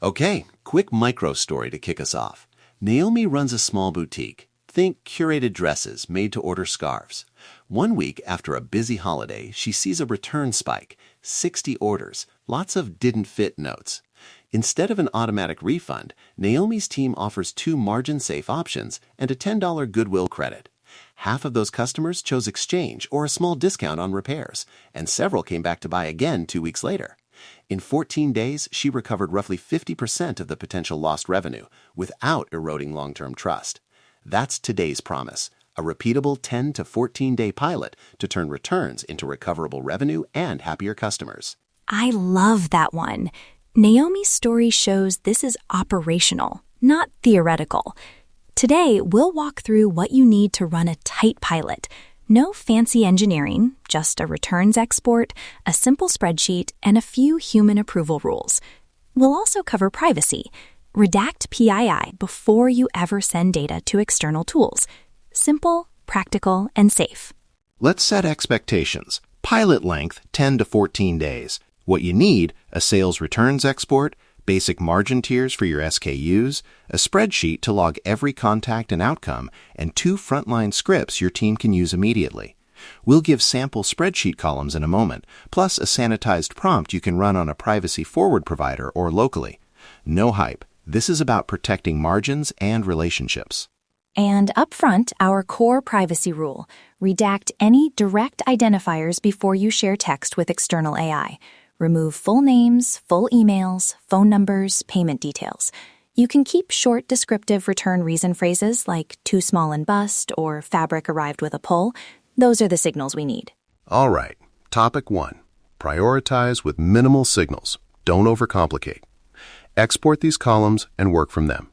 Okay, quick micro story to kick us off. Naomi runs a small boutique. Think curated dresses made to order scarves. One week after a busy holiday, she sees a return spike, 60 orders, lots of didn't fit notes. Instead of an automatic refund, Naomi's team offers 2 margin-safe options and a $10 Goodwill credit. Half of those customers chose exchange or a small discount on repairs, and several came back to buy again 2 weeks later. In 14 days, she recovered roughly 50% of the potential lost revenue without eroding long-term trust. That's today's promise, a repeatable 10 to 14-day pilot to turn returns into recoverable revenue and happier customers. I love that one. Naomi's story shows this is operational, not theoretical. Today, we'll walk through what you need to run a tight pilot. No fancy engineering, just a returns export, a simple spreadsheet, and a few human approval rules. We'll also cover privacy. Redact PII before you ever send data to external tools. Simple, practical, and safe. Let's set expectations. Pilot length 10 to 14 days. What you need, a sales returns export, basic margin tiers for your SKUs, a spreadsheet to log every contact and outcome, and 2 frontline scripts your team can use immediately. We'll give sample spreadsheet columns in a moment, plus a sanitized prompt you can run on a privacy-forward provider or locally. No hype. This is about protecting margins and relationships. And up front, our core privacy rule. Redact any direct identifiers before you share text with external AI. Remove full names, full emails, phone numbers, payment details. You can keep short descriptive return reason phrases like too small and bust or fabric arrived with a pull. Those are the signals we need. All right, topic 1. Prioritize with minimal signals. Don't overcomplicate. Export these columns and work from them.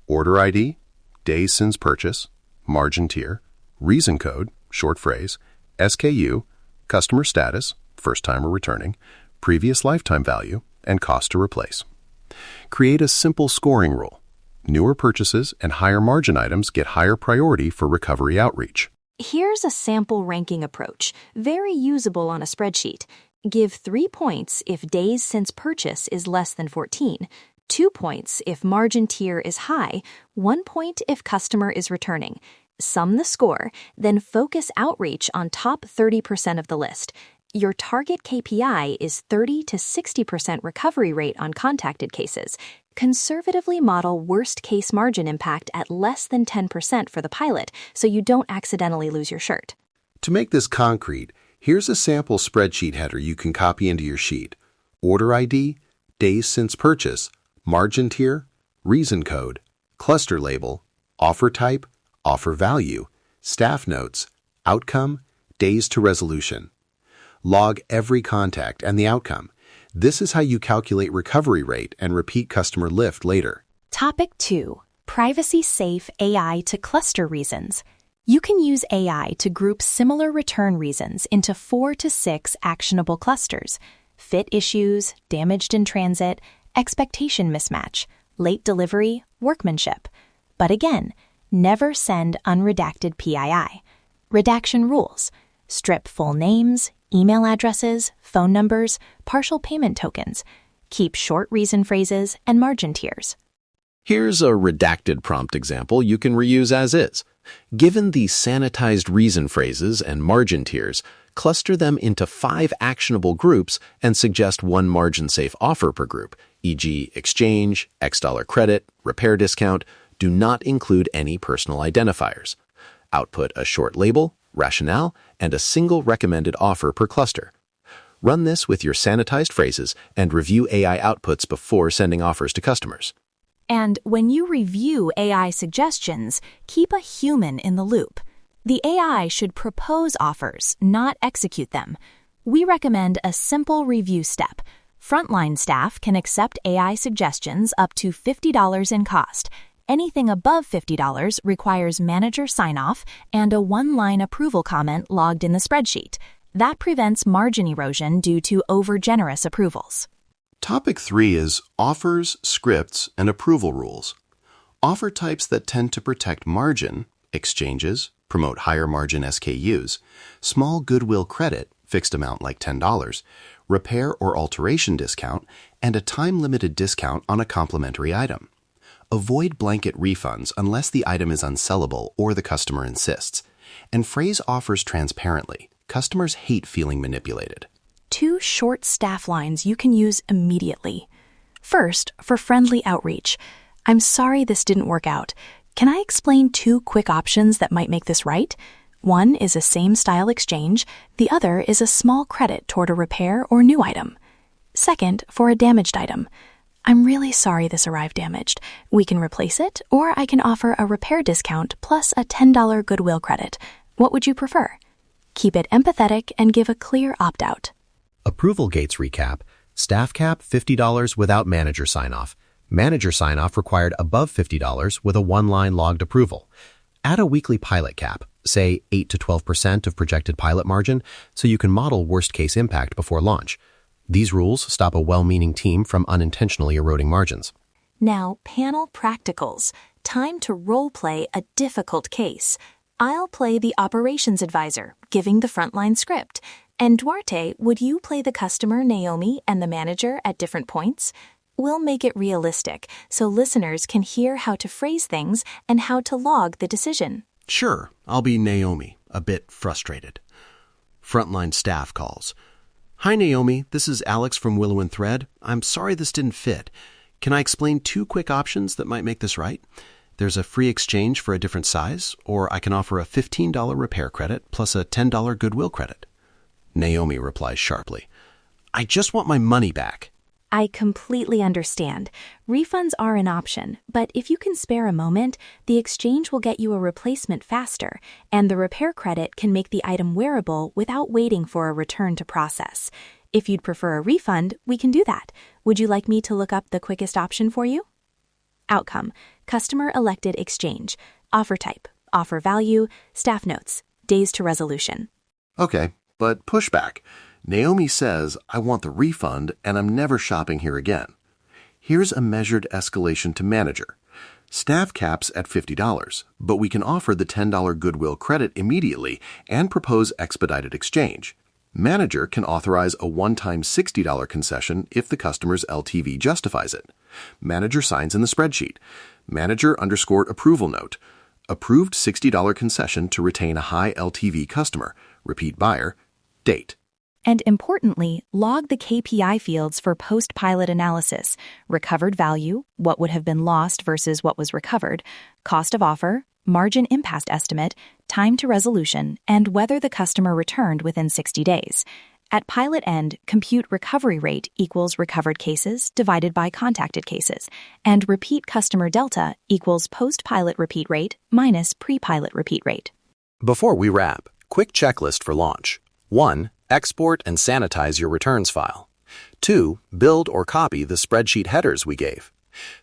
Order ID, days since purchase, margin tier, reason code, short phrase, SKU, customer status, first time or returning, previous lifetime value, and cost to replace. Create a simple scoring rule. Newer purchases and higher margin items get higher priority for recovery outreach. Here's a sample ranking approach, very usable on a spreadsheet. Give 3 points if days since purchase is less than 14, 2 points if margin tier is high, 1 point if customer is returning. Sum the score, then focus outreach on top 30% of the list. Your target KPI is 30 to 60% recovery rate on contacted cases. Conservatively model worst-case margin impact at less than 10% for the pilot so you don't accidentally lose your shirt. To make this concrete, here's a sample spreadsheet header you can copy into your sheet. Order ID, days since purchase, margin tier, reason code, cluster label, offer type, offer value, staff notes, outcome, days to resolution. Log every contact and the outcome. This is how you calculate recovery rate and repeat customer lift later. Topic 2. Privacy-safe AI to cluster reasons. You can use AI to group similar return reasons into 4 to 6 actionable clusters. Fit issues, damaged in transit, expectation mismatch, late delivery, workmanship. But again, never send unredacted PII. Redaction rules. Strip full names, email addresses, phone numbers, partial payment tokens. Keep short reason phrases and margin tiers. Here's a redacted prompt example you can reuse as is. Given the sanitized reason phrases and margin tiers, cluster them into 5 actionable groups and suggest 1 margin-safe offer per group, e.g. exchange, X dollar credit, repair discount. Do not include any personal identifiers. Output a short label, rationale, and a single recommended offer per cluster. Run this with your sanitized phrases and review AI outputs before sending offers to customers. And when you review AI suggestions, keep a human in the loop. The AI should propose offers, not execute them. We recommend a simple review step. Frontline staff can accept AI suggestions up to $50 in cost. Anything above $50 requires manager sign-off and a 1-line approval comment logged in the spreadsheet. That prevents margin erosion due to over-generous approvals. Topic 3 is offers, scripts, and approval rules. Offer types that tend to protect margin, exchanges, promote higher margin SKUs, small goodwill credit, fixed amount like $10, repair or alteration discount, and a time-limited discount on a complimentary item. Avoid blanket refunds unless the item is unsellable or the customer insists. And phrase offers transparently. Customers hate feeling manipulated. 2 short staff lines you can use immediately. First, for friendly outreach. I'm sorry this didn't work out. Can I explain 2 quick options that might make this right? One is a same-style exchange. The other is a small credit toward a repair or new item. Second, for a damaged item. I'm really sorry this arrived damaged. We can replace it, or I can offer a repair discount plus a $10 Goodwill credit. What would you prefer? Keep it empathetic and give a clear opt-out. Approval gates recap. Staff cap $50 without manager sign-off. Manager sign-off required above $50 with a 1-line logged approval. Add a weekly pilot cap, say 8 to 12% of projected pilot margin, so you can model worst-case impact before launch. These rules stop a well-meaning team from unintentionally eroding margins. Now, panel practicals. Time to role-play a difficult case. I'll play the operations advisor, giving the frontline script. And Duarte, would you play the customer, Naomi, and the manager at different points? We'll make it realistic so listeners can hear how to phrase things and how to log the decision. Sure, I'll be Naomi, a bit frustrated. Frontline staff calls. Hi, Naomi. This is Alex from Willow and Thread. I'm sorry this didn't fit. Can I explain 2 quick options that might make this right? There's a free exchange for a different size, or I can offer a $15 repair credit plus a $10 Goodwill credit. Naomi replies sharply, I just want my money back. I completely understand. Refunds are an option, but if you can spare a moment, the exchange will get you a replacement faster, and the repair credit can make the item wearable without waiting for a return to process. If you'd prefer a refund, we can do that. Would you like me to look up the quickest option for you? Outcome: customer elected exchange. Offer type: offer value. Staff notes: days to resolution. Okay, but pushback. Naomi says, I want the refund and I'm never shopping here again. Here's a measured escalation to manager. Staff caps at $50, but we can offer the $10 Goodwill credit immediately and propose expedited exchange. Manager can authorize a one-time $60 concession if the customer's LTV justifies it. Manager signs in the spreadsheet. Manager_approval note. Approved $60 concession to retain a high LTV customer. Repeat buyer. Date. And importantly, log the KPI fields for post-pilot analysis: recovered value, what would have been lost versus what was recovered, cost of offer, margin impact estimate, time to resolution, and whether the customer returned within 60 days. At pilot end, compute recovery rate equals recovered cases divided by contacted cases, and repeat customer delta equals post-pilot repeat rate minus pre-pilot repeat rate. Before we wrap, quick checklist for launch. 1. Export and sanitize your returns file. 2. Build or copy the spreadsheet headers we gave.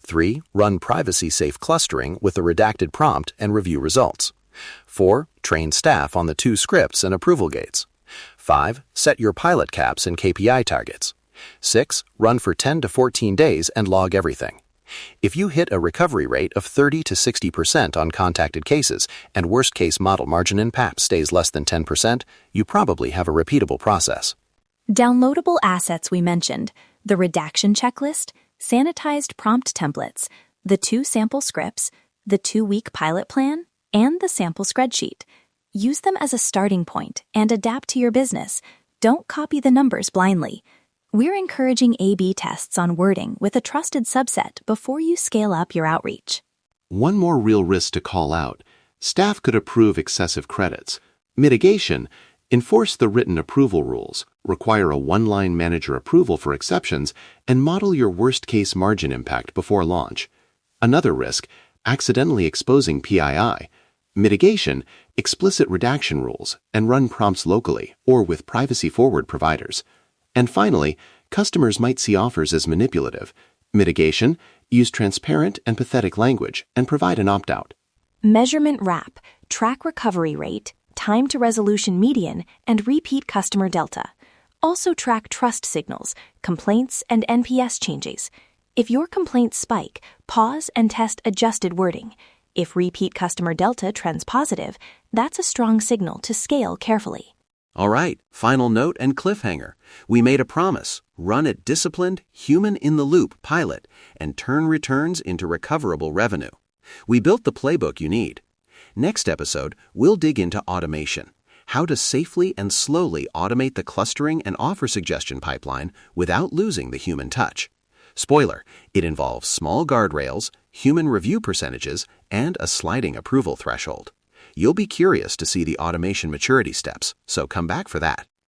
3. Run privacy-safe clustering with a redacted prompt and review results. 4. Train staff on the 2 scripts and approval gates. 5. Set your pilot caps and KPI targets. 6. Run for 10 to 14 days and log everything. If you hit a recovery rate of 30 to 60% on contacted cases and worst-case model margin in PAP stays less than 10%, you probably have a repeatable process. Downloadable assets we mentioned: the redaction checklist, sanitized prompt templates, the 2 sample scripts, the 2-week pilot plan, and the sample spreadsheet. Use them as a starting point and adapt to your business. Don't copy the numbers blindly. We're encouraging A/B tests on wording with a trusted subset before you scale up your outreach. One more real risk to call out. Staff could approve excessive credits. Mitigation: enforce the written approval rules, require a 1-line manager approval for exceptions, and model your worst-case margin impact before launch. Another risk: accidentally exposing PII. Mitigation: explicit redaction rules and run prompts locally or with privacy-forward providers. And finally, customers might see offers as manipulative. Mitigation: use transparent and pathetic language and provide an opt-out. Measurement wrap: track recovery rate, time to resolution median, and repeat customer delta. Also track trust signals, complaints, and NPS changes. If your complaints spike, pause and test adjusted wording. If repeat customer delta trends positive, that's a strong signal to scale carefully. All right, final note and cliffhanger. We made a promise. Run a disciplined, human-in-the-loop pilot and turn returns into recoverable revenue. We built the playbook you need. Next episode, we'll dig into automation. How to safely and slowly automate the clustering and offer suggestion pipeline without losing the human touch. Spoiler, it involves small guardrails, human review percentages, and a sliding approval threshold. You'll be curious to see the automation maturity steps, so come back for that.